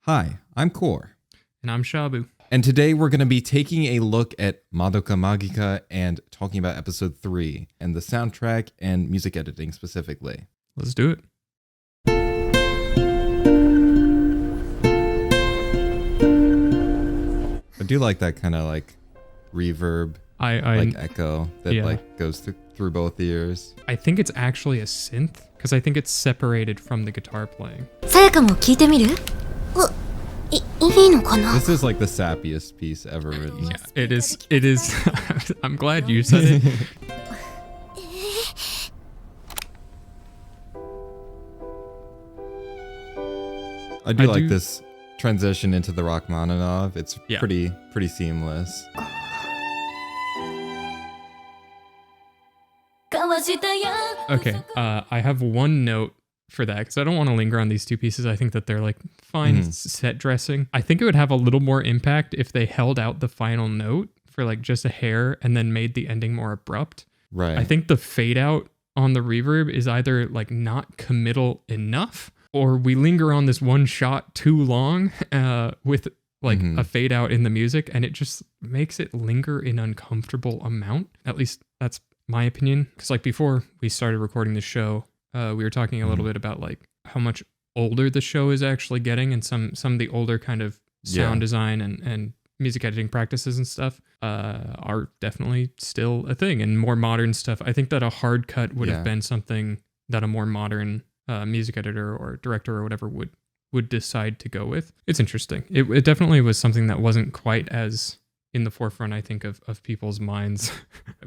Hi, I'm Core. And I'm Shabu. And today we're going to be taking a look at Madoka Magica and talking about episode 3 and the soundtrack and music editing specifically. Let's do it. I do like that kind of like reverb, like echo that goes through both ears. I think it's actually a synth because I think it's separated from the guitar playing. This is like the sappiest piece ever written. Yeah, it is. I'm glad you said it. I do like this transition into the Rachmaninoff. It's pretty seamless. Okay, I have one note for that because I don't want to linger on these two pieces. I think that they're like fine set dressing. I think it would have a little more impact if they held out the final note for like just a hair and then made the ending more abrupt. Right. I think the fade out on the reverb is either like not committal enough, or we linger on this one shot too long with like a fade out in the music, and it just makes it linger an uncomfortable amount. At least that's my opinion. Because like before we started recording the show, we were talking a little bit about like how much older the show is actually getting, and some of the older kind of sound design and music editing practices and stuff are definitely still a thing. And more modern stuff, I think that a hard cut would have been something that a more modern music editor or director or whatever would decide to go with. It's interesting. It definitely was something that wasn't quite as in the forefront, I think, of people's minds.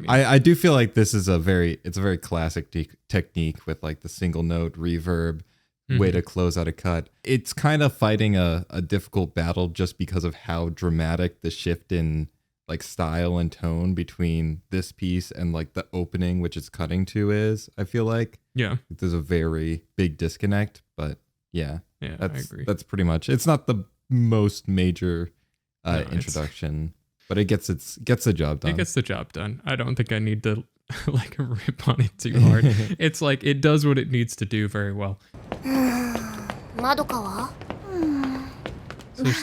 I do feel like this is a very classic technique with like the single note reverb way to close out a cut. It's kind of fighting a difficult battle just because of how dramatic the shift in like style and tone between this piece and like the opening, which it's cutting to is, I feel like. Yeah. There's a very big disconnect, but I agree. That's pretty much, it's not the most major introduction. But it gets the job done. It gets the job done. I don't think I need to like rip on it too hard. It's like it does what it needs to do very well. I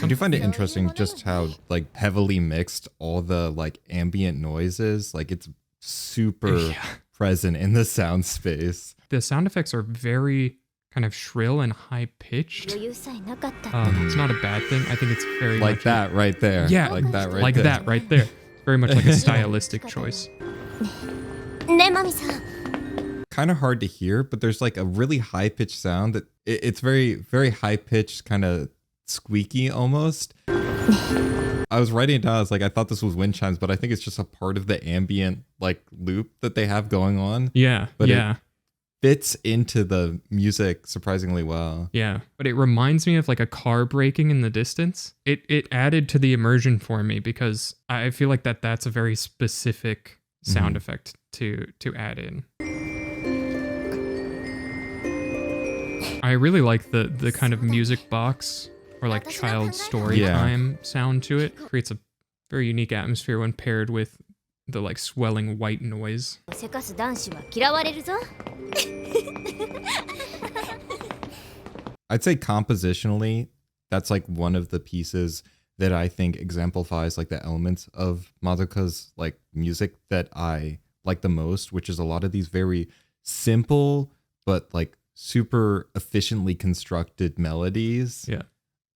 do find it interesting just how like heavily mixed all the like ambient noises. Like it's super present in the sound space. The sound effects are very kind of shrill and high pitched. It's not a bad thing. I think it's very like much that right there. Yeah, like that right like there. that right there. Very much like a stylistic choice. Kind of hard to hear, but there's like a really high pitched sound that it's very, very high pitched, kind of squeaky almost. I was writing it down. I was like, I thought this was wind chimes, but I think it's just a part of the ambient like loop that they have going on. Yeah, but it fits into the music surprisingly well. Yeah, but it reminds me of like a car braking in the distance. It added to the immersion for me because I feel like that's a very specific sound effect to add in. I really like the kind of music box or like child story time sound to it. Creates a very unique atmosphere when paired with the like swelling white noise. I'd say compositionally, that's like one of the pieces that I think exemplifies like the elements of Madoka's like music that I like the most, which is a lot of these very simple but like super efficiently constructed melodies.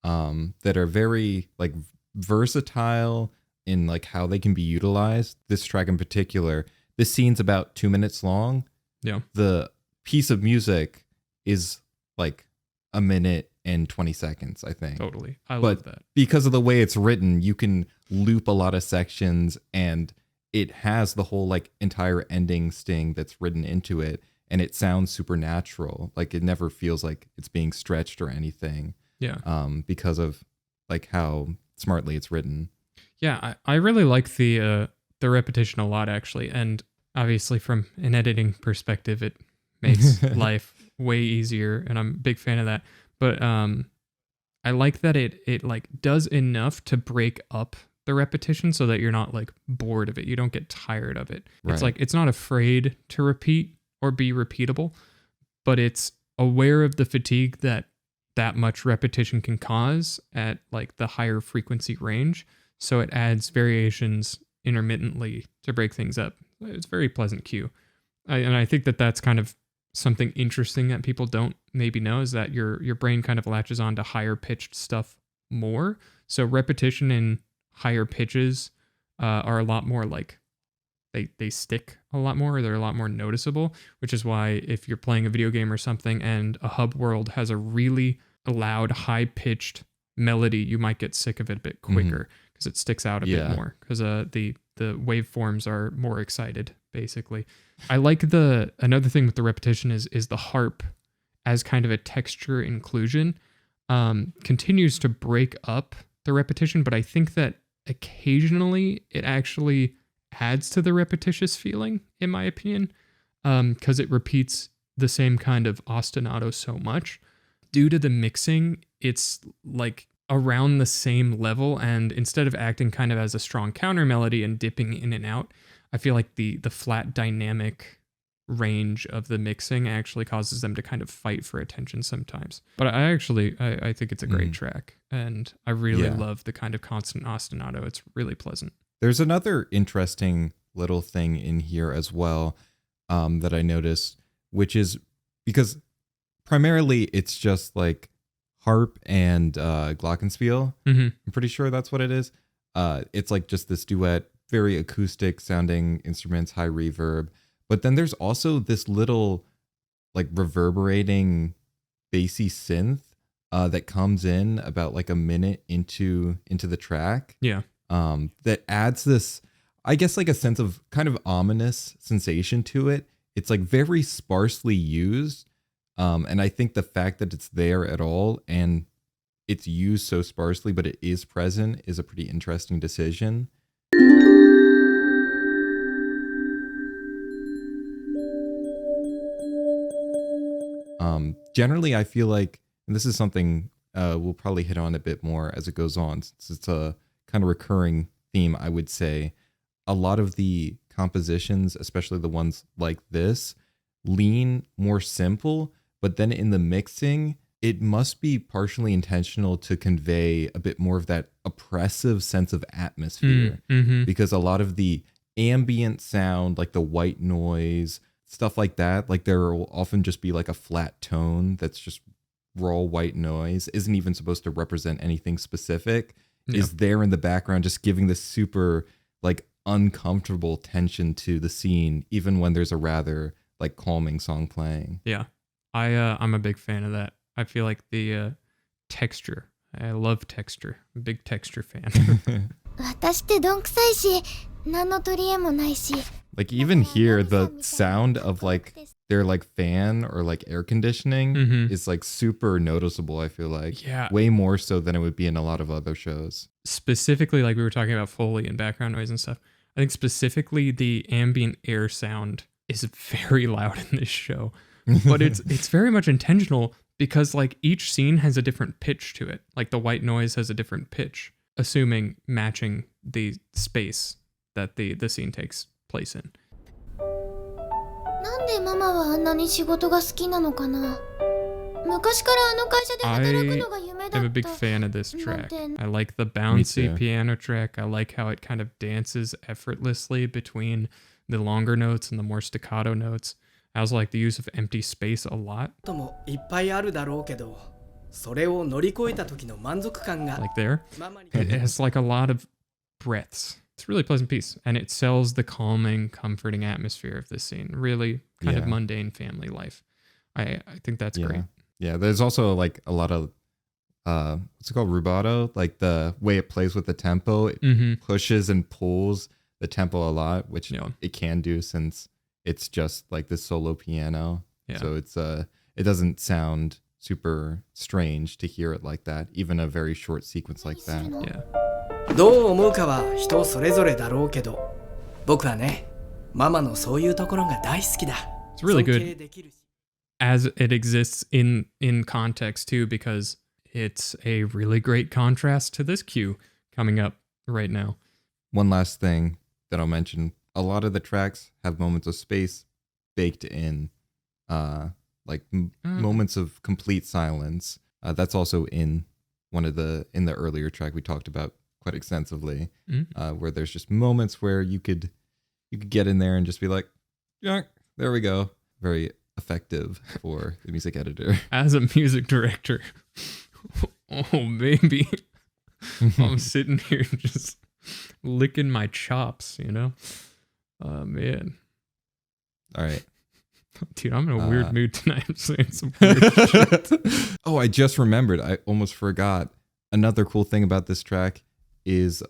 That are very like versatile in like how they can be utilized. This track in particular, this scene's about 2 minutes long. Yeah. The piece of music is like 1 minute and 20 seconds, I think. Totally. I love that. Because of the way it's written, you can loop a lot of sections, and it has the whole like entire ending sting that's written into it, and it sounds supernatural. Like it never feels like it's being stretched or anything. Yeah. Because of like how smartly it's written. Yeah, I really like the repetition a lot actually, and obviously from an editing perspective, it makes life way easier, and I'm a big fan of that. But I like that it like does enough to break up the repetition so that you're not like bored of it. You don't get tired of it. Right. It's like it's not afraid to repeat or be repeatable, but it's aware of the fatigue that that much repetition can cause at like the higher frequency range. So it adds variations intermittently to break things up. It's a very pleasant cue. And I think that that's kind of something interesting that people don't maybe know, is that your brain kind of latches on to higher pitched stuff more. So repetition in higher pitches are a lot more like they stick a lot more, or they're a lot more noticeable, which is why if you're playing a video game or something and a hub world has a really loud, high-pitched melody, you might get sick of it a bit quicker because it sticks out a bit more, because the waveforms are more excited, basically. I like another thing with the repetition is the harp as kind of a texture inclusion continues to break up the repetition, but I think that occasionally it actually adds to the repetitious feeling, in my opinion, because it repeats the same kind of ostinato so much. Due to the mixing, it's like around the same level, and instead of acting kind of as a strong counter melody and dipping in and out, I feel like the flat dynamic range of the mixing actually causes them to kind of fight for attention sometimes. But I think it's a great track, and I really love the kind of constant ostinato. It's really pleasant. There's another interesting little thing in here as well that I noticed, which is because primarily it's just like harp and glockenspiel. I'm pretty sure that's what it is. It's like just this duet, very acoustic sounding instruments, high reverb. But then there's also this little like reverberating bassy synth that comes in about like a minute into the track. Yeah. That adds this, I guess, like a sense of kind of ominous sensation to it. It's like very sparsely used. And I think the fact that it's there at all and it's used so sparsely, but it is present, is a pretty interesting decision. Generally, I feel like, and this is something we'll probably hit on a bit more as it goes on, since it's a kind of recurring theme, I would say, a lot of the compositions, especially the ones like this, lean more simple, but then in the mixing, it must be partially intentional to convey a bit more of that oppressive sense of atmosphere, because a lot of the ambient sound, like the white noise, stuff like that, like there will often just be like a flat tone that's just raw white noise, isn't even supposed to represent anything specific, is there in the background, just giving this super like uncomfortable tension to the scene, even when there's a rather like calming song playing. Yeah. I'm a big fan of that. I feel like the texture. I love texture. I'm a big texture fan. Like even here, the sound of like their like fan or like air conditioning is like super noticeable, I feel like. Yeah. Way more so than it would be in a lot of other shows. Specifically, like we were talking about Foley and background noise and stuff, I think specifically the ambient air sound is very loud in this show. But it's very much intentional, because like each scene has a different pitch to it. Like the white noise has a different pitch, assuming matching the space that the scene takes place in. I am a big fan of this track. I like the bouncy piano track. I like how it kind of dances effortlessly between the longer notes and the more staccato notes. I also like the use of empty space a lot. Like there. It has like a lot of breaths. It's a really pleasant piece, and it sells the calming, comforting atmosphere of this scene. Really kind of mundane family life. I think that's great. Yeah, there's also like a lot of what's it called, rubato, like the way it plays with the tempo. It pushes and pulls the tempo a lot, which it can do since it's just like this solo piano. So it's it doesn't sound super strange to hear it like that, even a very short sequence like that. Yeah. どう思うかは人それぞれだろうけど、僕はね、ママのそういうところが大好きだ。 It's really good as it exists in context too, because it's a really great contrast to this cue coming up right now. One last thing that I'll mention, a lot of the tracks have moments of space baked in, like moments of complete silence. That's also in in the earlier track we talked about quite extensively, where there's just moments where you could get in there and just be like, yeah, there we go. Very effective for the music editor. As a music director, oh baby, I'm sitting here just licking my chops, you know? Oh man. All right. Dude, I'm in a weird mood tonight. I'm saying some weird shit. Oh, I just remembered. I almost forgot. Another cool thing about this track is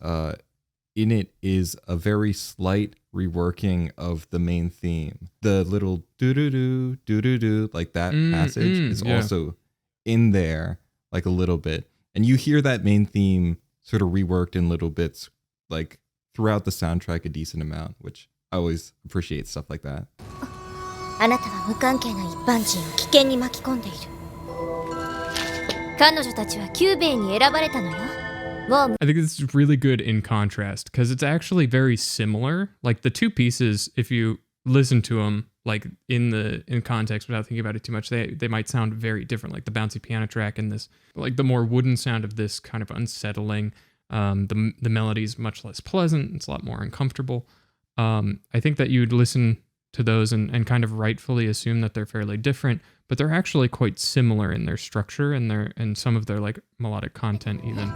in it is a very slight reworking of the main theme. The little doo-doo-doo, doo-doo-doo, like that passage is also in there, like a little bit. And you hear that main theme sort of reworked in little bits, like throughout the soundtrack a decent amount, which I always appreciate stuff like that. あなたは無関係な一般人を危険に巻き込んでいる。彼女たちはキューベイに選ばれたのよ。I think this is really good in contrast because it's actually very similar. Like the two pieces, if you listen to them like in context without thinking about it too much, they might sound very different. Like the bouncy piano track and this, like the more wooden sound of this kind of unsettling. The melody is much less pleasant. It's a lot more uncomfortable. I think that you'd listen to those and kind of rightfully assume that they're fairly different, but they're actually quite similar in their structure and some of their like melodic content even.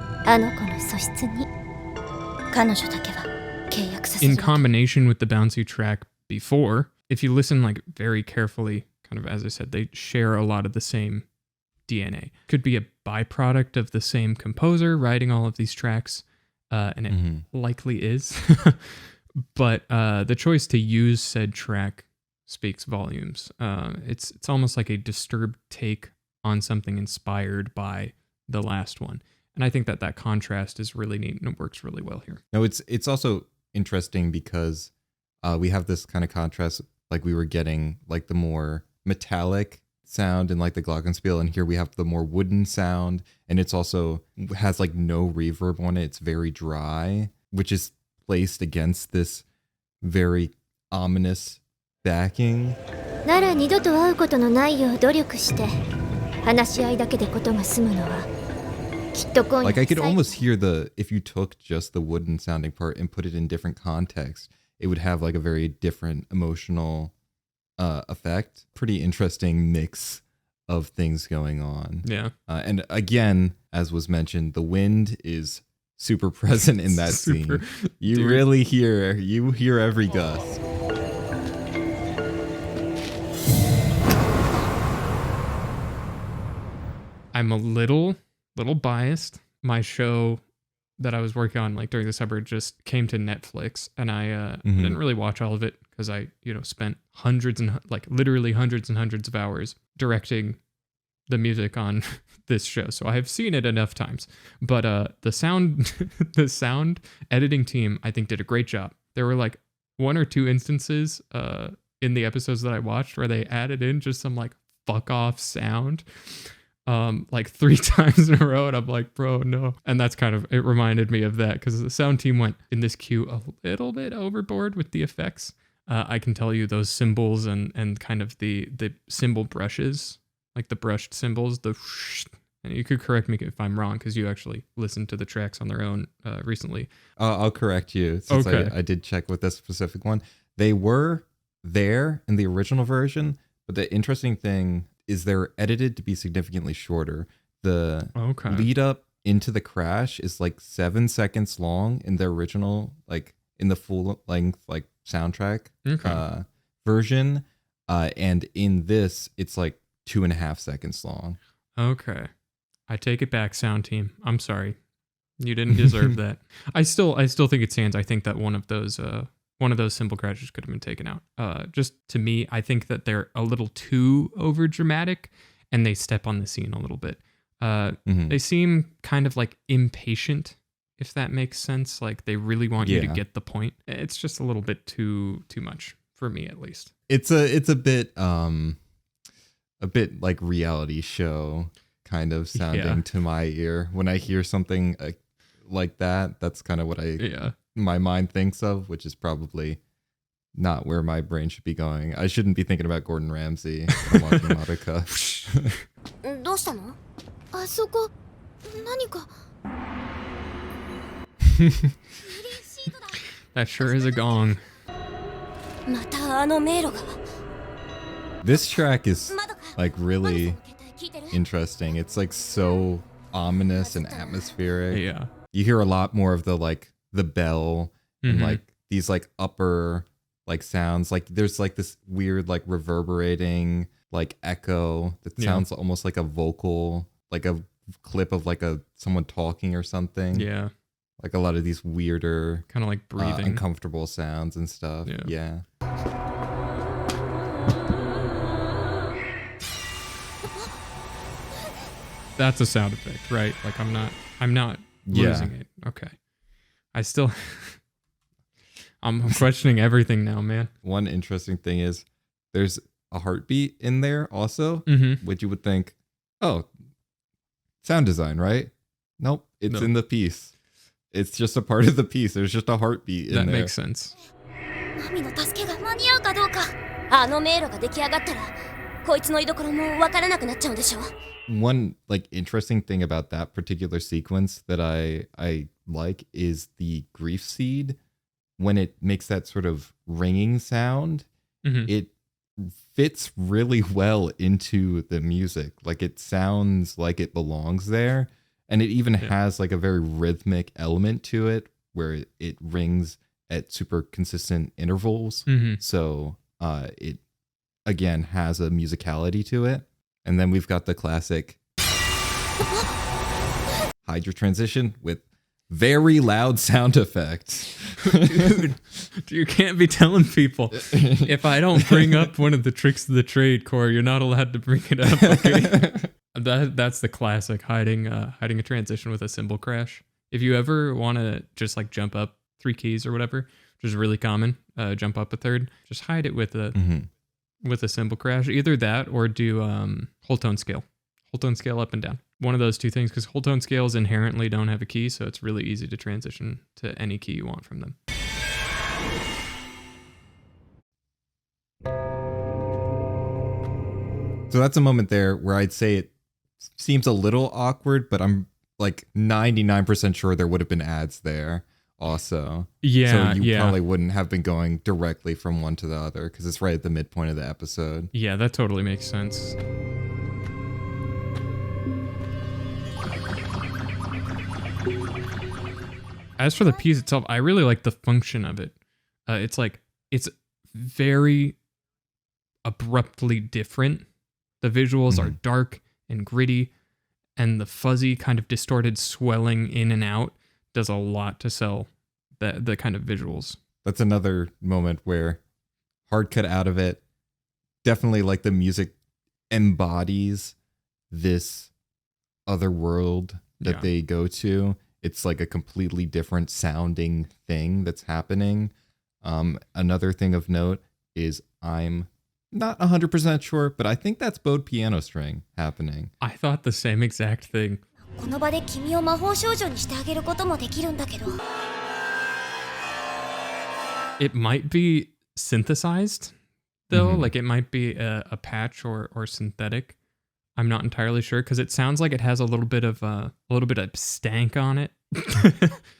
In combination with the bouncy track before, if you listen like very carefully, kind of as I said, they share a lot of the same DNA. Could be a byproduct of the same composer writing all of these tracks, and it likely is. But the choice to use said track speaks volumes. It's almost like a disturbed take on something inspired by the last one. And I think that contrast is really neat and it works really well here. No, it's also interesting because we have this kind of contrast, like we were getting like the more metallic sound in like the glockenspiel, and here we have the more wooden sound, and it's also has like no reverb on it. It's very dry, which is placed against this very ominous backing. なら二度と会うことのないよう努力して話し合いだけでことが済むのはきっと今夜 Like I could almost hear if you took just the wooden sounding part and put it in different context, it would have like a very different emotional effect. Pretty interesting mix of things going on. Yeah. And again, as was mentioned, the wind is super present in that scene. You really hear every gust. I'm a little biased. My show that I was working on like during the summer just came to Netflix, and I didn't really watch all of it because I spent literally hundreds and hundreds of hours directing the music on this show. So I have seen it enough times, but the sound editing team I think did a great job. There were like one or two instances in the episodes that I watched where they added in just some like fuck off sound like 3 times in a row, and I'm like, bro, no. And that's it reminded me of that because the sound team went in this cue a little bit overboard with the effects. I can tell you those cymbals and kind of the cymbal brushes, like the brushed cymbals, and you could correct me if I'm wrong because you actually listened to the tracks on their own recently. I'll correct you since I did check with this specific one. They were there in the original version, but the interesting thing is they're edited to be significantly shorter. The lead up into the crash is like 7 seconds long in the original, like in the full length like soundtrack version, and in this it's like 2.5 seconds long. Okay, I take it back, sound team. I'm sorry, you didn't deserve that. I still think it stands. I think that one of those cymbal crashes could have been taken out. Just to me, I think that they're a little too over dramatic and they step on the scene a little bit. They seem kind of like impatient, if that makes sense. Like they really want you to get the point. It's just a little bit too much for me, at least. It's a bit like reality show kind of sounding to my ear. When I hear something like that, that's kind of what my mind thinks of, which is probably not where my brain should be going. I shouldn't be thinking about Gordon Ramsay when I'm watching Madoka. どうしたの？あそこ何か That sure is a gong. またあの迷路が This track is like really interesting. It's like so ominous and atmospheric. Yeah. You hear a lot more of the like the bell and like these like upper like sounds. Like there's like this weird like reverberating like echo that sounds almost like a vocal, like a clip of like a someone talking or something. Yeah. Like a lot of these weirder Kind of like breathing. uncomfortable sounds and stuff. Yeah. That's a sound effect, right? Like I'm not losing it. Okay. I still I'm questioning everything now, man. One interesting thing is there's a heartbeat in there also, which you would think, oh, sound design, right? Nope, it's in the piece. It's just a part of the piece. There's just a heartbeat in there. That makes sense. マミの助けが間に合うかどうかあの迷路が出来上がったらこいつの居所もわからなくなっちゃうんでしょ One like interesting thing about that particular sequence that I like is the grief seed. When it makes that sort of ringing sound, it fits really well into the music. Like it sounds like it belongs there. And it even has like a very rhythmic element to it where it rings at super consistent intervals. So it again has a musicality to it. And then we've got the classic Hydra transition with very loud sound effects. Dude, you can't be telling people if I don't bring up one of the tricks of the trade, Corey, you're not allowed to bring it up, okay? That's the classic hiding a transition with a cymbal crash. If you ever want to just like jump up 3 keys or whatever, which is really common, jump up a third, just hide it with a cymbal crash. Either that or do whole tone scale up and down. One of those two things, because whole tone scales inherently don't have a key, so it's really easy to transition to any key you want from them. So that's a moment there where I'd say it seems a little awkward, but I'm like 99% sure there would have been ads there also. Yeah. So you probably wouldn't have been going directly from one to the other because it's right at the midpoint of the episode. Yeah, that totally makes sense. As for the piece itself, I really like the function of it. It's very abruptly different. The visuals are dark and gritty, and the fuzzy kind of distorted swelling in and out does a lot to sell the kind of visuals. That's another moment where hard cut out of it. Definitely like the music embodies this other world that they go to. It's like a completely different sounding thing that's happening. Another thing of note is I'm not 100% sure, but I think that's bowed piano string happening. I thought the same exact thing. この場で君を魔法少女にしてあげることもできるんだけど It might be synthesized, though. Like it might be a patch or synthetic. I'm not entirely sure because it sounds like it has a little bit of stank on it.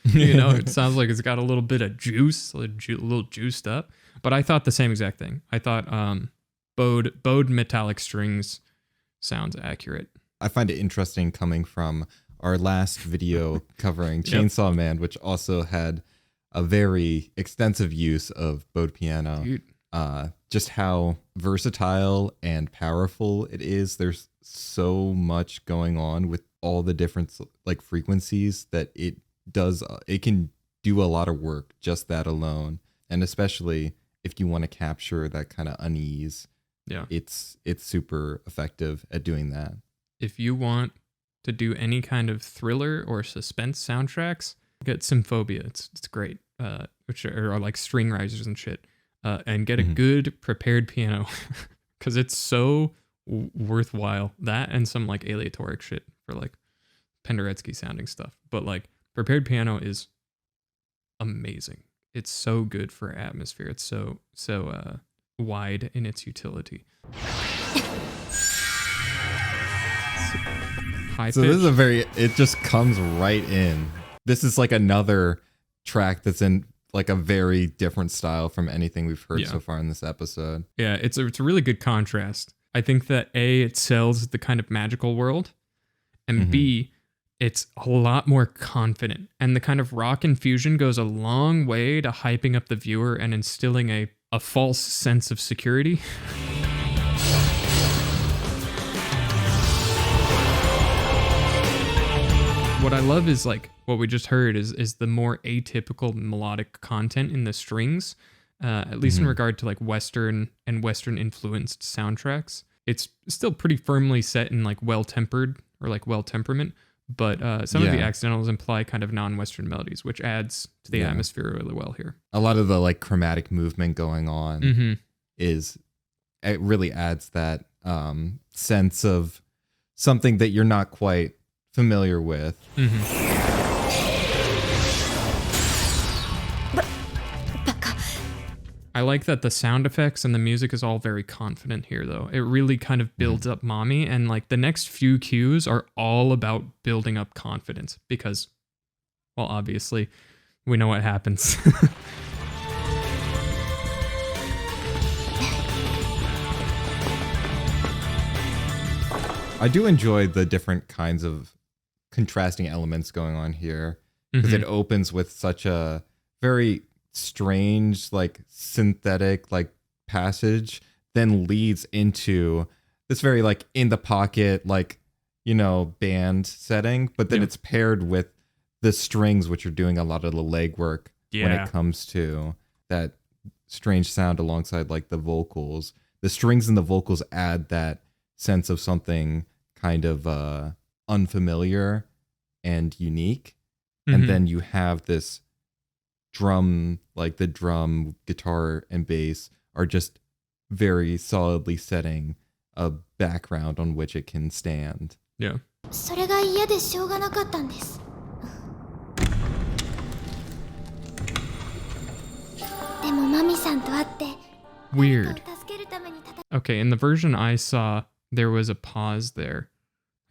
You know, it sounds like it's got a little bit of juice, a little juiced up. But I thought the same exact thing. I thought bowed metallic strings sounds accurate. I find it interesting coming from our last video covering Chainsaw Man, which also had a very extensive use of bowed piano. Dude. Just how versatile and powerful it is. There's so much going on with all the different like frequencies that it can do a lot of work just that alone. And especially if you want to capture that kind of unease, it's super effective at doing that. If you want to do any kind of thriller or suspense soundtracks, get Symphobia. It's great. Which are like string risers and shit. And get a good prepared piano because it's so worthwhile. That and some like aleatoric shit for like Penderecki sounding stuff. But like prepared piano is amazing. It's so good for atmosphere. It's so wide in its utility. high So pitch. this is it just comes right in. This is like another track that's in like a very different style from anything we've heard so far in this episode. Yeah, it's a really good contrast. I think that A, it sells the kind of magical world, and B, it's a lot more confident. And the kind of rock infusion goes a long way to hyping up the viewer and instilling a false sense of security. What I love is like what we just heard is the more atypical melodic content in the strings, at least in regard to like Western and Western influenced soundtracks. It's still pretty firmly set in like well-tempered or like well-temperament, but some of the accidentals imply kind of non-Western melodies, which adds to the atmosphere really well here. A lot of the like chromatic movement going on it really adds that sense of something that you're not quite familiar with. I like that the sound effects and the music is all very confident here, though. It really kind of builds up Mami, and like the next few cues are all about building up confidence because, well, obviously, we know what happens. I do enjoy the different kinds of contrasting elements going on here because it opens with such a very strange, like synthetic, like passage, then leads into this very like in the pocket, like, you know, band setting, but then it's paired with the strings, which are doing a lot of the legwork when it comes to that strange sound alongside like the vocals. The strings and the vocals add that sense of something kind of unfamiliar and unique. And then you have this drum, like the drum, guitar, and bass are just very solidly setting a background on which it can stand. Yeah. それが嫌でしょうがなかったんです。でもマミさんと会って Weird. 誰かを助けるために戦 Okay, in the version I saw, there was a pause there.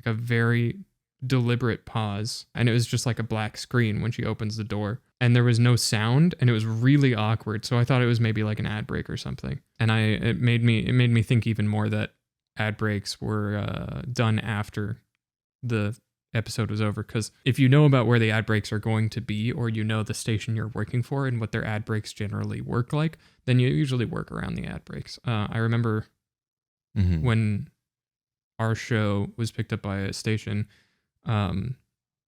Like a very deliberate pause. And it was just like a black screen when she opens the door. And there was no sound, and it was really awkward. So I thought it was maybe like an ad break or something. And it made me think even more that ad breaks were done after the episode was over. Because if you know about where the ad breaks are going to be, or you know the station you're working for and what their ad breaks generally work like, then you usually work around the ad breaks. I remember when our show was picked up by a station,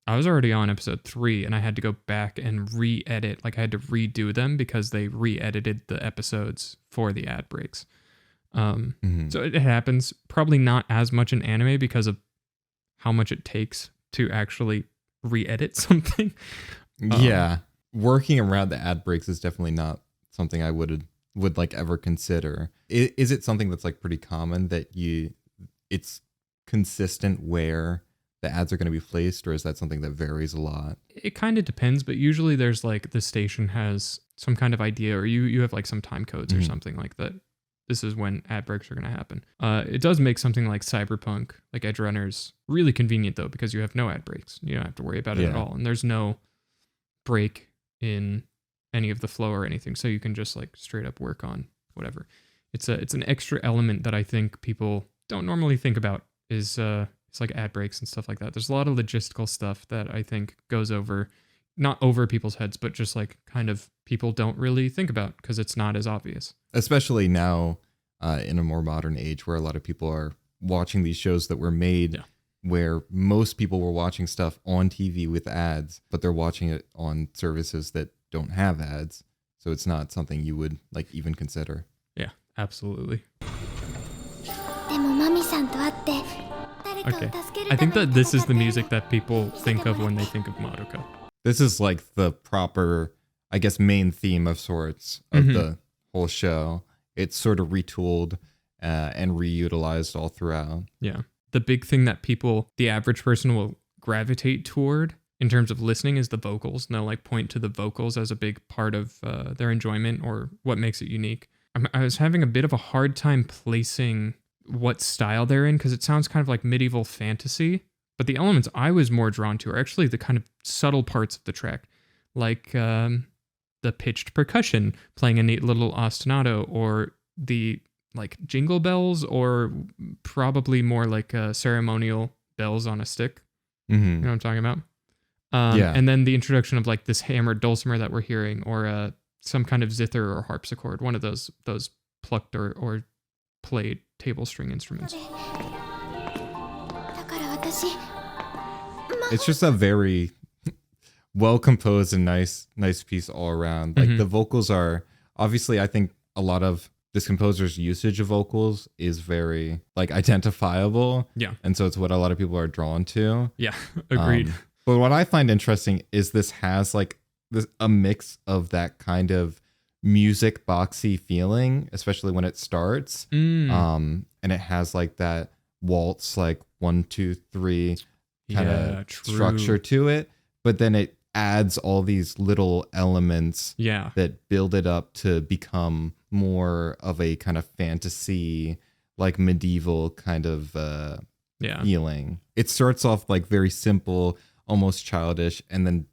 I was already on episode 3 and I had to go back and re-edit. Like I had to redo them because they re-edited the episodes for the ad breaks. So it happens. Probably not as much in anime because of how much it takes to actually re-edit something. Yeah. Working around the ad breaks is definitely not something I would like ever consider. Is it something that's like pretty common that it's consistent where the ads are going to be placed, or is that something that varies a lot? It kind of depends, but usually there's like the station has some kind of idea, or you have like some time codes or something like that. This is when ad breaks are going to happen. It does make something like Cyberpunk, like Edge Runners, really convenient though, because you have no ad breaks. You don't have to worry about it at all. And there's no break in any of the flow or anything. So you can just like straight up work on whatever. It's an extra element that I think people don't normally think about is it's like ad breaks and stuff like that. There's a lot of logistical stuff that I think goes not over people's heads, but just like kind of people don't really think about because it's not as obvious. Especially now in a more modern age where a lot of people are watching these shows that were made where most people were watching stuff on TV with ads, but they're watching it on services that don't have ads. So it's not something you would like even consider. Yeah, absolutely. Okay. I think that this is the music that people think of when they think of Madoka. This is like the proper, I guess, main theme of sorts of the whole show. It's sort of retooled and reutilized all throughout. Yeah. The big thing that the average person will gravitate toward in terms of listening is the vocals. And they'll like point to the vocals as a big part of their enjoyment or what makes it unique. I was having a bit of a hard time placing what style they're in because it sounds kind of like medieval fantasy, But the elements I was more drawn to are actually the kind of subtle parts of the track, like the pitched percussion playing a neat little ostinato, or the like jingle bells, or probably more like ceremonial bells on a stick. You know what I'm talking about? And then the introduction of like this hammered dulcimer that we're hearing, or some kind of zither or harpsichord, one of those plucked or played table string instruments. It's just a very well composed and nice piece all around. Like the vocals are obviously, I think a lot of this composer's usage of vocals is very like identifiable. Yeah. And so it's what a lot of people are drawn to. Yeah, agreed. But what I find interesting is this has like a mix of that kind of music boxy feeling, especially when it starts. And it has like that waltz, like 1, 2, 3 kind of structure to it. But then it adds all these little elements that build it up to become more of a kind of fantasy, like medieval kind of feeling. It starts off like very simple, almost childish, and then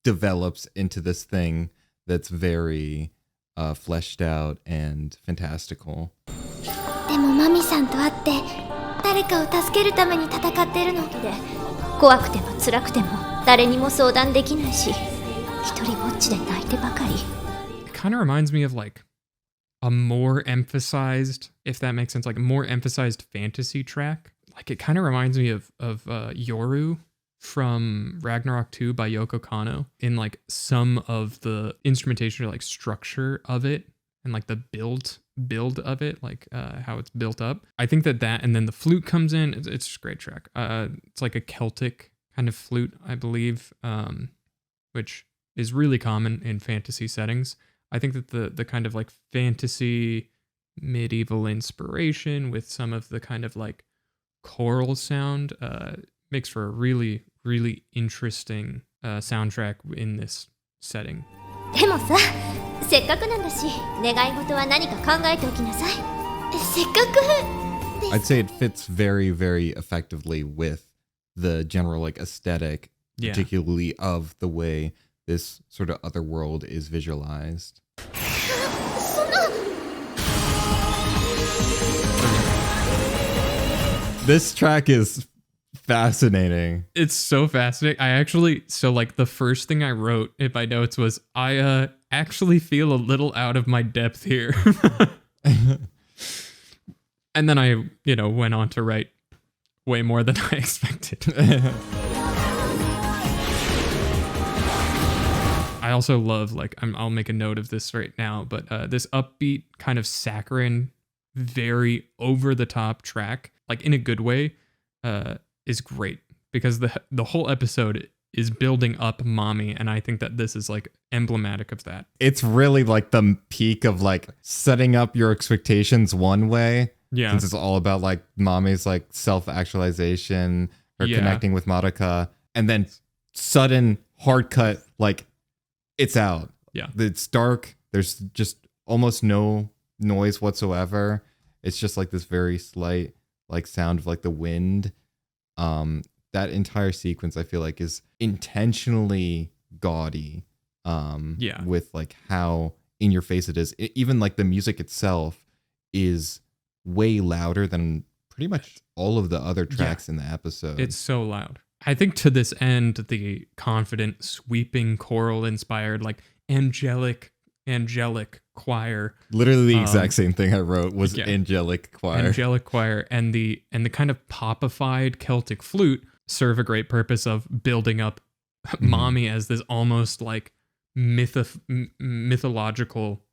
develops into this thing that's very fleshed out and fantastical. でもマミさんと会って誰かを助けるために戦ってるので、怖くても辛くても誰にも相談できないし、一人ぼっちで泣いてばかり。It kind of reminds me of like a more emphasized, if that makes sense, like a more emphasized fantasy track. Like it kind of reminds me of Yoru from Ragnarok 2 by Yoko Kanno, in like some of the instrumentation or like structure of it, and like the build of it, like how it's built up. I think that and then the flute comes in. It's just a great track. It's like a Celtic kind of flute, I believe, which is really common in fantasy settings. I think that the kind of like fantasy medieval inspiration with some of the kind of like choral sound makes for a really, really interesting soundtrack in this setting. でもさ、せっかくなんだし、願い事は何か考えておきなさい。せっかく。I'd say it fits very, very effectively with the general like aesthetic, particularly of the way this sort of other world is visualized. This track is fascinating. It's so fascinating. So like the first thing I wrote in my notes was, I actually feel a little out of my depth here. And then I, went on to write way more than I expected. I also love, like, I'll make a note of this right now, but this upbeat kind of saccharine, very over the top track, like in a good way, is great, because the whole episode is building up Mommy, and I think that this is like emblematic of that. It's really like the peak of like setting up your expectations one way. Yeah. Since it's all about like Mommy's like self-actualization, or connecting with Madoka, and then sudden hard cut, like it's out. Yeah. It's dark. There's just almost no noise whatsoever. It's just like this very slight like sound of like the wind. That entire sequence I feel like is intentionally gaudy. With like how in your face it is. Even like the music itself is way louder than pretty much all of the other tracks in the episode. It's so loud. I think to this end, the confident, sweeping, choral-inspired, like angelic choir. Literally the exact same thing I wrote was angelic choir. Angelic choir and the kind of popified Celtic flute serve a great purpose of building up Mommy as this almost like mythological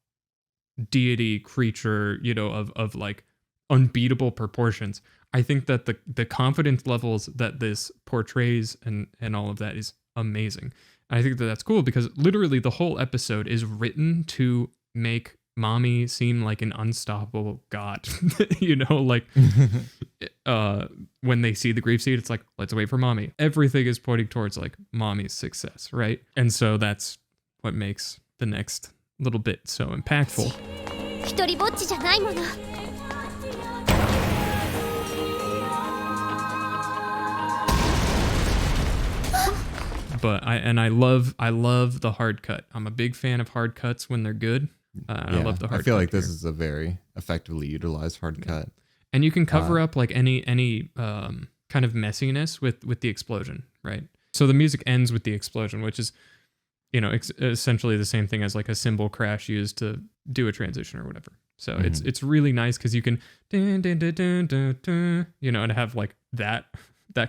deity creature, of like unbeatable proportions. I think that the confidence levels that this portrays and all of that is amazing. And I think that that's cool because literally the whole episode is written to make Mommy seem like an unstoppable god. Like when they see the grief seed, it's like, let's wait for Mommy. Everything is pointing towards like Mommy's success, right? And so that's what makes the next little bit so impactful. 一人ぼっちじゃないもの。But I love the hard cut. I'm a big fan of hard cuts when they're good. And I love the hard cut. I feel like this here. is a very effectively utilized hard cut. And you can cover up like any kind of messiness with the explosion, right? So the music ends with the explosion, which is, essentially the same thing as like a cymbal crash used to do a transition or whatever. So it's really nice because you can dun, dun, dun, dun, dun, dun, and have like that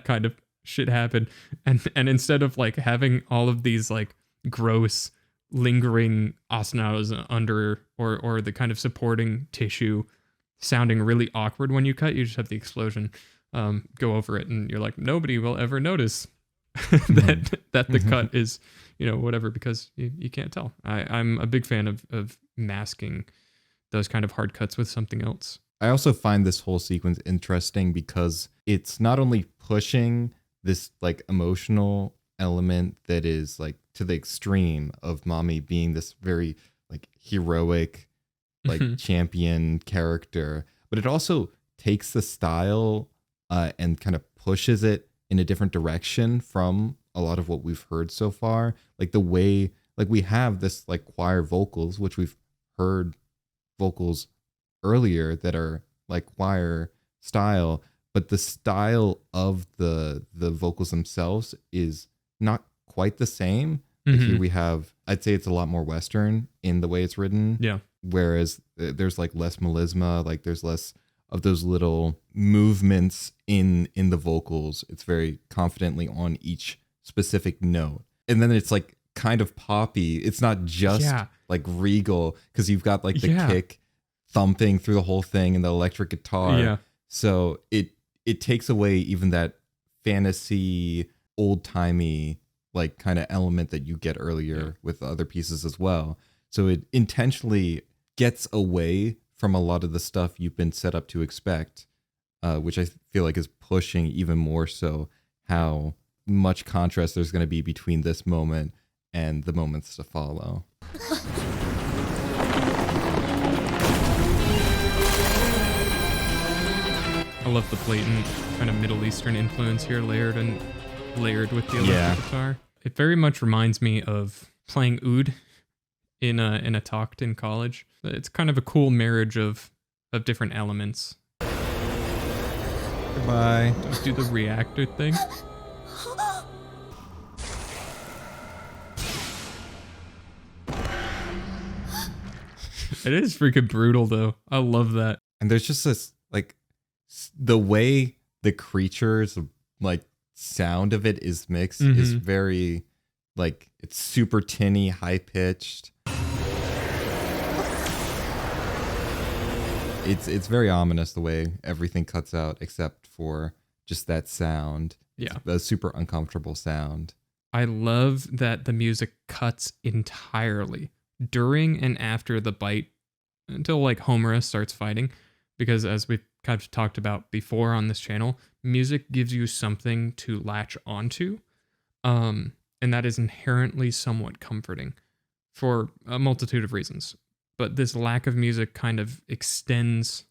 kind of shit happen, and instead of like having all of these like gross lingering ostinatos under or the kind of supporting tissue sounding really awkward when you cut, you just have the explosion go over it, and you're like, nobody will ever notice that the cut is whatever, because you can't tell. I'm a big fan of masking those kind of hard cuts with something else. I also find this whole sequence interesting because it's not only pushing this like emotional element that is like to the extreme of Mommy being this very like heroic, like champion character, but it also takes the style and kind of pushes it in a different direction from a lot of what we've heard so far. Like the way, like we have this like choir vocals, which we've heard vocals earlier that are like choir style, but the style of the vocals themselves is not quite the same. Like here we have, I'd say it's a lot more Western in the way it's written. Yeah. Whereas there's like less melisma, like there's less of those little movements in the vocals. It's very confidently on each specific note. And then it's like kind of poppy. It's not just like regal, because you've got like the kick thumping through the whole thing and the electric guitar. Yeah. So it takes away even that fantasy, old-timey like kind of element that you get earlier with other pieces as well. So it intentionally gets away from a lot of the stuff you've been set up to expect, which I feel like is pushing even more so how much contrast there's going to be between this moment and the moments to follow. I love the blatant kind of Middle Eastern influence here, layered with the electric guitar. It very much reminds me of playing oud in a talk in college. It's kind of a cool marriage of different elements. Goodbye. Don't do the reactor thing. It is freaking brutal though. I love that. And there's just this like the way the creatures like sound of it is mixed is very like, it's super tinny, high pitched. It's very ominous the way everything cuts out except for just that sound. Yeah. It's a super uncomfortable sound. I love that the music cuts entirely during and after the bite until like Homura starts fighting, because as we've kind of talked about before on this channel, music gives you something to latch onto, and that is inherently somewhat comforting for a multitude of reasons. But this lack of music kind of extends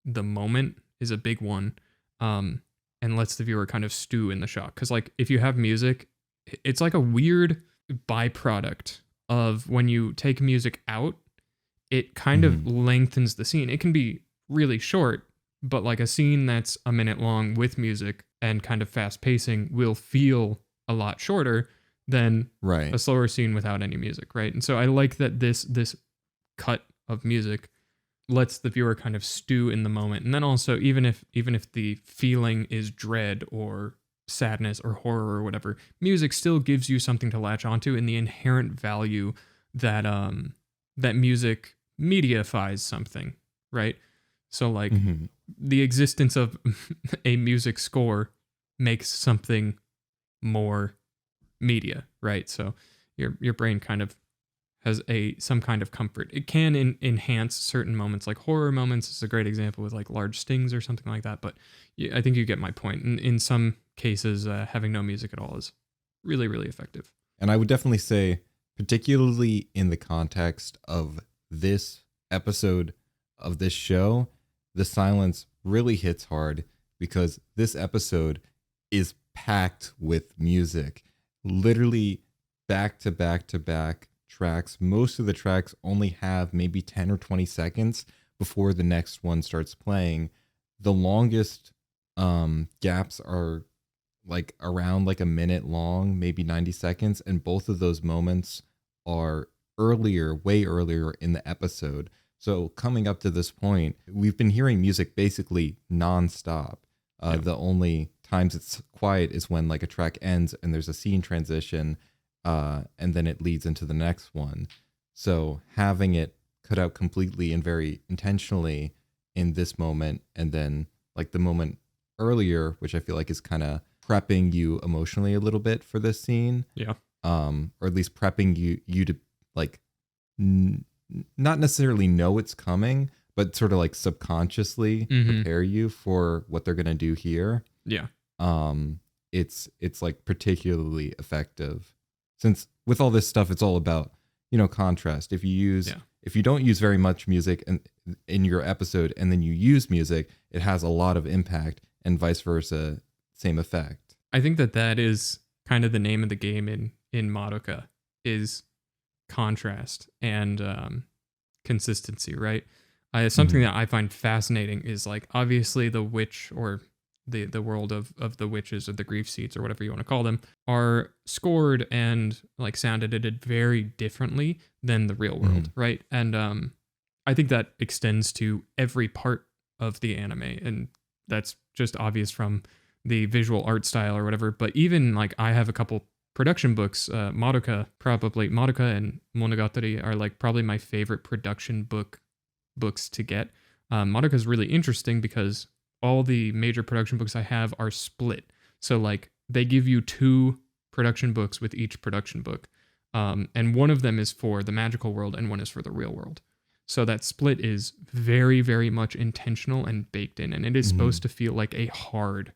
the moment is a big one, and lets the viewer kind of stew in the shock. Because like if you have music, it's like a weird byproduct of when you take music out, it kind of lengthens the scene. It can be really short, but like a scene that's a minute long with music and kind of fast pacing will feel a lot shorter than a slower scene without any music, right? And so I like that this cut of music lets the viewer kind of stew in the moment. And then also, even if the feeling is dread or sadness or horror or whatever, music still gives you something to latch onto, and the inherent value that that music mediafies something, right? So like the existence of a music score makes something more media, right? So your brain kind of has some kind of comfort. It can enhance certain moments, like horror moments is a great example with like large stings or something like that. But I think you get my point. In some cases, having no music at all is really, really effective. And I would definitely say, particularly in the context of this episode of this show, the silence really hits hard because this episode is packed with music. literally back to back to back tracks. Most of the tracks only have maybe 10 or 20 seconds before the next one starts playing. The longest gaps are like around like a minute long, maybe 90 seconds. And both of those moments are earlier, way earlier in the episode. So coming up to this point, we've been hearing music basically nonstop. The only times it's quiet is when like a track ends and there's a scene transition, and then it leads into the next one. So having it cut out completely and very intentionally in this moment, and then like the moment earlier, which I feel like is kind of prepping you emotionally a little bit for this scene. Yeah. Or at least prepping you to like not necessarily know it's coming, but sort of like subconsciously prepare you for what they're gonna do here. Yeah. It's like particularly effective, since with all this stuff, it's all about, you know, contrast. If you don't use very much music in your episode, and then you use music, it has a lot of impact, and vice versa, same effect. I think that is kind of the name of the game in Madoka, is contrast and consistency, right? Something that I find fascinating is like, obviously the witch, or the world of the witches, or the grief seats, or whatever you want to call them, are scored and like sound edited very differently than the real world, right? And I think that extends to every part of the anime, and that's just obvious from the visual art style or whatever. But even like, I have a couple production books, Madoka and Monogatari are like probably my favorite production books to get. Madoka is really interesting because all the major production books I have are split. So like, they give you 2 production books with each production book. And one of them is for the magical world and one is for the real world. So that split is very, very much intentional and baked in. And it is supposed to feel like a hard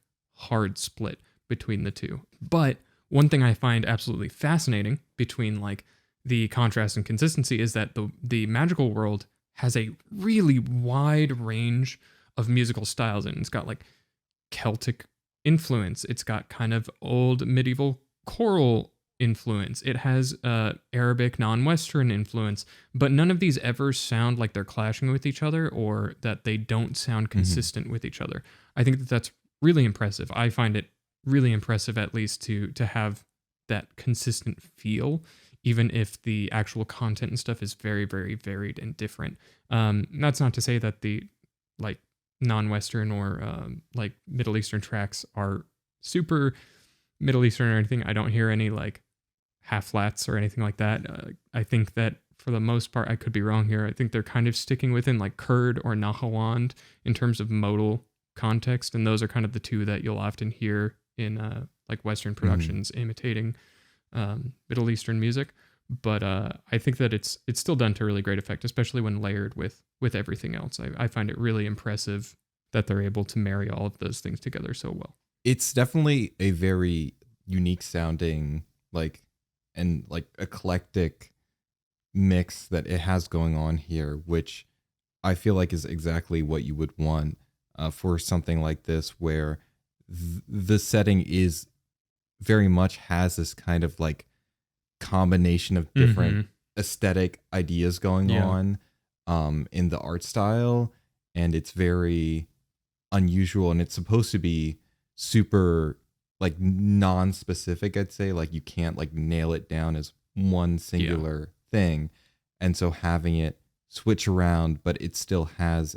split between the two. But one thing I find absolutely fascinating between like the contrast and consistency is that the magical world has a really wide range of musical styles, and it's got like Celtic influence. It's got kind of old medieval choral influence. It has Arabic non-Western influence, but none of these ever sound like they're clashing with each other, or that they don't sound consistent with each other. I think that that's really impressive. I find it really impressive, at least to have that consistent feel, even if the actual content and stuff is very, very varied and different. That's not to say that the like non-Western or like Middle Eastern tracks are super Middle Eastern or anything. I don't hear any like half flats or anything like that. I think that for the most part, I could be wrong here, I think they're kind of sticking within like Kurd or Nahawand in terms of modal context, and those are kind of the two that you'll often hear in like Western productions imitating Middle Eastern music. But I think that it's still done to really great effect, especially when layered with everything else. I find it really impressive that they're able to marry all of those things together so well. It's definitely a very unique sounding, like, and like eclectic mix that it has going on here, which I feel like is exactly what you would want for something like this, where the setting is very much has this kind of like combination of different aesthetic ideas going on in the art style, and it's very unusual, and it's supposed to be super like non-specific, I'd say. Like, you can't like nail it down as one singular thing, and so having it switch around, but it still has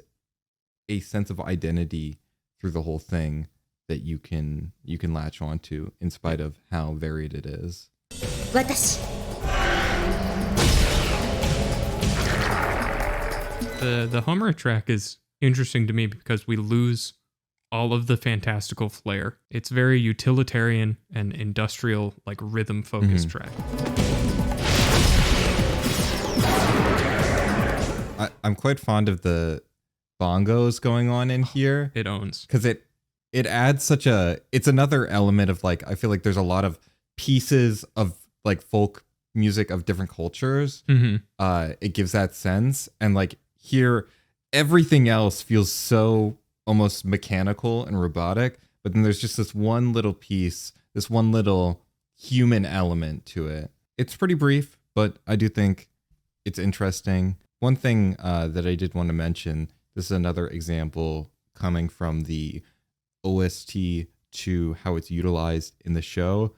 a sense of identity through the whole thing that you can latch onto in spite of how varied it is. The Homer track is interesting to me because we lose all of the fantastical flair. It's very utilitarian and industrial, like rhythm focused track. I'm quite fond of the bongos going on in here. It owns. Because it adds it's another element of like, I feel like there's a lot of pieces of like folk music of different cultures. It gives that sense. And like here, everything else feels so almost mechanical and robotic. But then there's just this one little piece, this one little human element to it. It's pretty brief, but I do think it's interesting. One thing that I did want to mention, this is another example coming from the OST to how it's utilized in the show.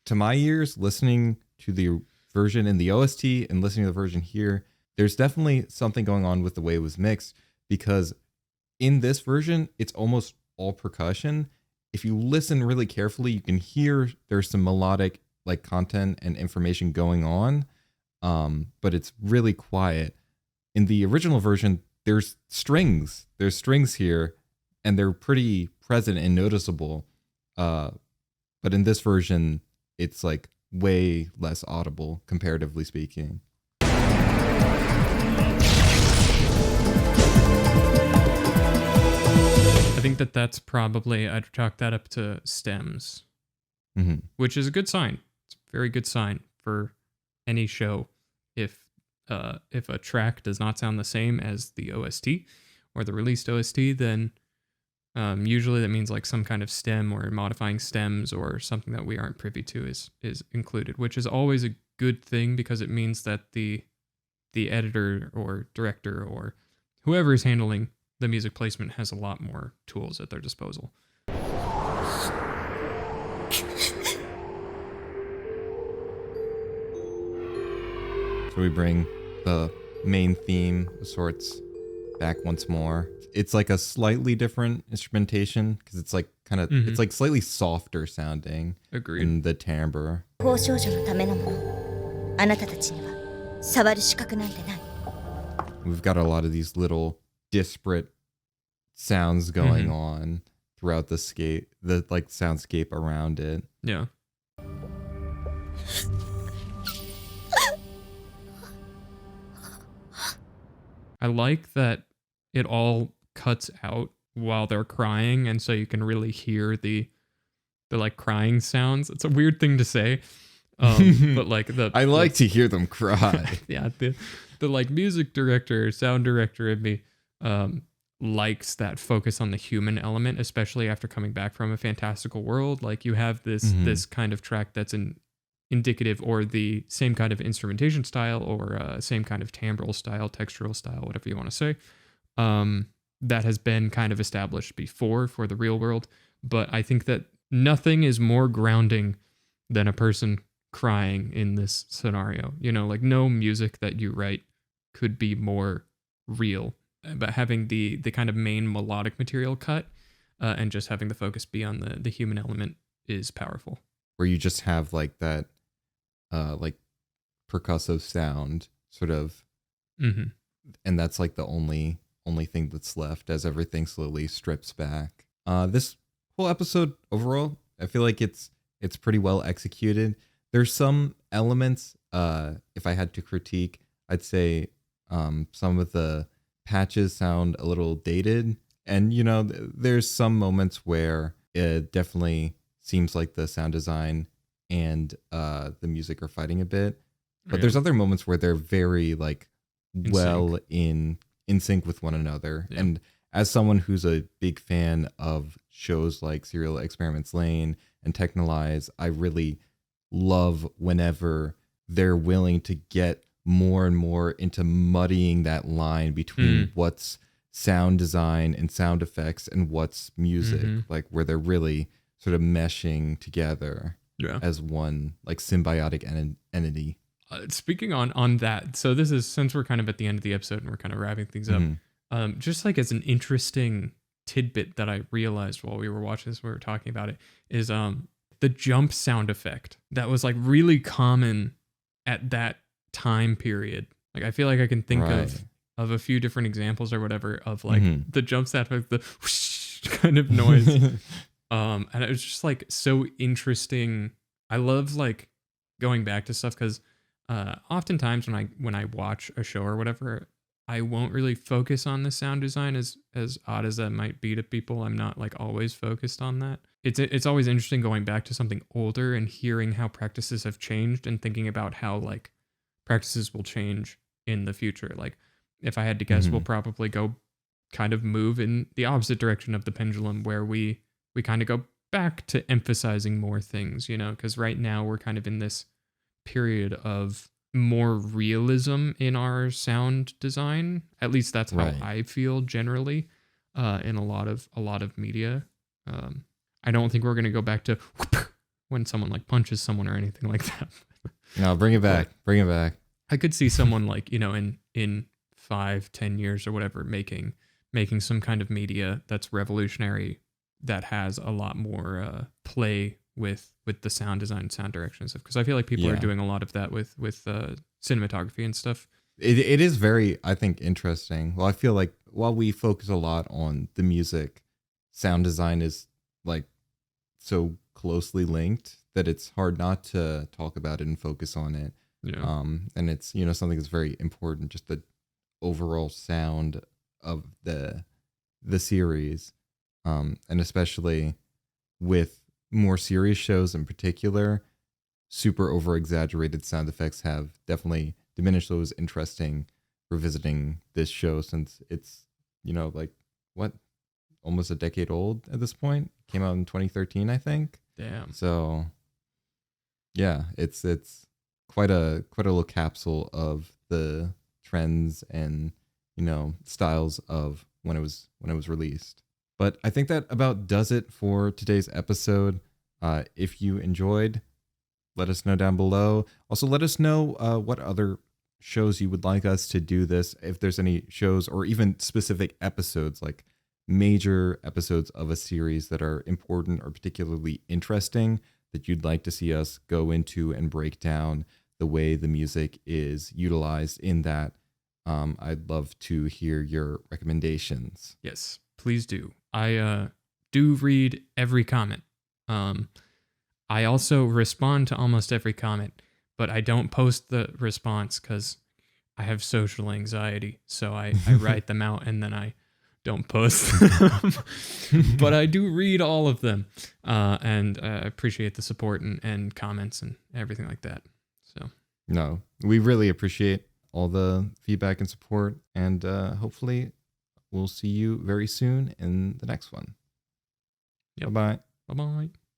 To my ears, listening to the version in the OST and listening to the version here, there's definitely something going on with the way it was mixed, because in this version, it's almost all percussion. If you listen really carefully, you can hear there's some melodic like content and information going on, but it's really quiet. In the original version, there's strings here, and they're pretty present and noticeable. But in this version, it's like way less audible, comparatively speaking. I think that's probably, I'd chalk that up to stems, which is a good sign. It's a very good sign for any show. If a track does not sound the same as the OST or the released OST, then usually that means like some kind of stem or modifying stems or something that we aren't privy to is included, which is always a good thing, because it means that the editor or director or whoever is handling the music placement has a lot more tools at their disposal. So we bring the main theme of sorts back once more. It's like a slightly different instrumentation, because it's like kind of it's like slightly softer sounding. Agreed. In the timbre. We've got a lot of these little disparate sounds going on throughout the soundscape around it. Yeah. I like that it all cuts out while they're crying, and so you can really hear the like crying sounds. It's a weird thing to say, but like I like to hear them cry. Yeah, the like music director, sound director in me likes that focus on the human element, especially after coming back from a fantastical world. Like you have this kind of track that's indicative, or the same kind of instrumentation style, or same kind of timbral style, textural style, whatever you want to say, that has been kind of established before for the real world. But I think that nothing is more grounding than a person crying in this scenario. You know, like no music that you write could be more real. But having the kind of main melodic material cut and just having the focus be on the human element is powerful. Where you just have like that like percussive sound sort of, and that's like the only thing that's left as everything slowly strips back. This whole episode overall, I feel like it's pretty well executed. There's some elements, if I had to critique, I'd say some of the patches sound a little dated, and you know, there's some moments where it definitely seems like the sound design and the music are fighting a bit, but there's other moments where they're very like in sync with one another. Yeah. And as someone who's a big fan of shows like Serial Experiments Lain and Technolize, I really love whenever they're willing to get more and more into muddying that line between what's sound design and sound effects and what's music, like where they're really sort of meshing together as one like symbiotic entity. Speaking on that, so this is, since we're kind of at the end of the episode and we're kind of wrapping things up, just like as an interesting tidbit that I realized while we were watching this, we were talking about it, is the jump sound effect that was like really common at that time period. Like I feel like I can think of a few different examples or whatever of like the jump sound effect, the whoosh kind of noise. And it was just like so interesting. I love like going back to stuff, because oftentimes when I watch a show or whatever, I won't really focus on the sound design, as odd as that might be to people. I'm not like always focused on that. It's always interesting going back to something older and hearing how practices have changed and thinking about how like practices will change in the future. Like if I had to guess, we'll probably go kind of move in the opposite direction of the pendulum, where we kind of go back to emphasizing more things, because right now we're kind of in this period of more realism in our sound design. At least that's how Right. I feel generally in a lot of media. I don't think we're going to go back to when someone like punches someone or anything like that. No, bring it back. Bring it back. I could see someone like, in 5-10 years or whatever, making some kind of media that's revolutionary, that has a lot more play with the sound design, sound direction and stuff. Because I feel like people are doing a lot of that with cinematography and stuff. It is very, I think, interesting. Well, I feel like while we focus a lot on the music, sound design is like so closely linked that it's hard not to talk about it and focus on it. Yeah. And it's, something that's very important, just the overall sound of the series. And especially with more serious shows in particular, super over exaggerated sound effects have definitely diminished. So it was interesting revisiting this show since it's, like what, almost a decade old at this point. Came out in 2013, I think. Damn. So yeah, it's quite a little capsule of the trends and styles of when it was released. But I think that about does it for today's episode. If you enjoyed, let us know down below. Also, let us know what other shows you would like us to do this. If there's any shows or even specific episodes, like major episodes of a series that are important or particularly interesting that you'd like to see us go into and break down the way the music is utilized in that. I'd love to hear your recommendations. Yes, please do. I do read every comment. I also respond to almost every comment, but I don't post the response because I have social anxiety. So I write them out and then I don't post them. But I do read all of them, and I appreciate the support and comments and everything like that. So no, we really appreciate all the feedback and support, and hopefully we'll see you very soon in the next one. Yep. Bye-bye. Bye-bye.